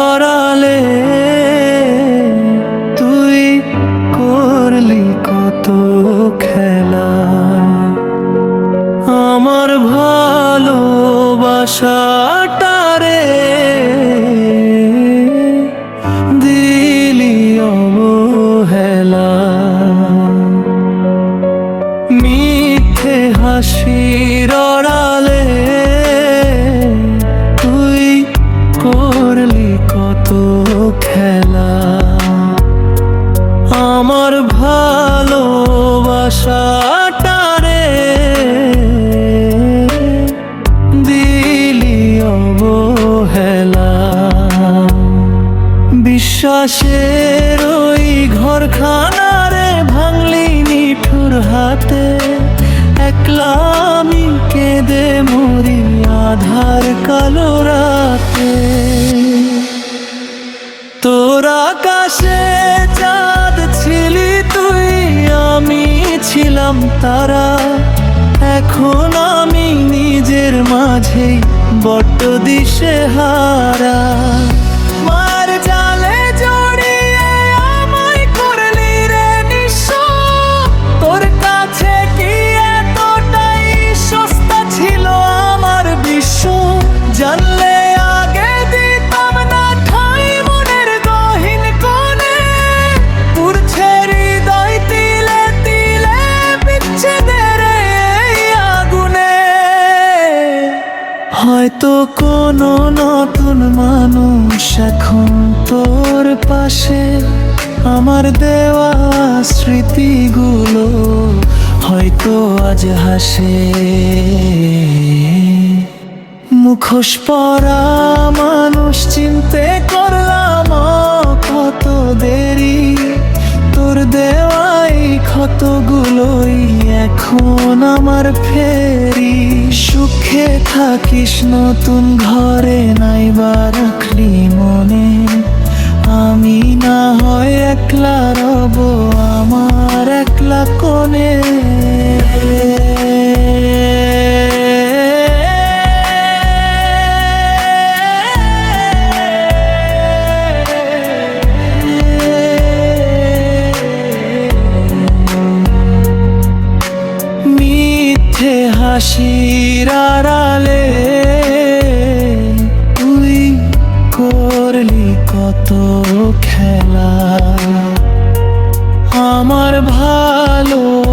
আড়ালে তুই করলি কত খেলা। আমার ভালোবাসাটারে দিলি অবহেলা। মিথ্যে হাসির আড়ালে তুই করলি কত খেলা। আমার ভালোবাসাটারে দিলি অবহেলা। বিশ্বাসের ওই ঘরখানারে ভাঙলি নিঠুর হাতে। একলা আমি কেঁদে মরি আধার কালো রাতে। তোর আকাশে চাঁদ ছিলি তুই, আমি ছিলাম তারা। এখন আমি নিজের মাঝেই বড্ড দিশেহারা। মার জালে জড়িয়ে আমায় করলি রে নিঃস্ব। তোর কাছে কি এতটাই সস্তা ছিল আমার বিশ্ব? জানলে আগে দিতাম না ঠাঁই মনের গহীন কোণে। পুড়ছে হৃদয় তিলে তিলে বিচ্ছেদের এই আগুনে। হয়তো কোনো নতুন মানুষ এখন তোর পাশে। আমার দেওয়া স্মৃতিগুলো হয়তো আজ হাসে। মুখোশ পরা মানুষ চিনতে করলাম কত দেরি। তোর দেওয়াই ক্ষতগুলোই এখন আমার ফেরি। সুখে থাকিস নতুন ঘরে, নাইবা রাখলি মনে। আমি না হয় একলা রব আমার একলা কোণে। মিথ্যে হাসির আড়ালে তুই করলি কত খেলা। আমার ভালোবাসাটারে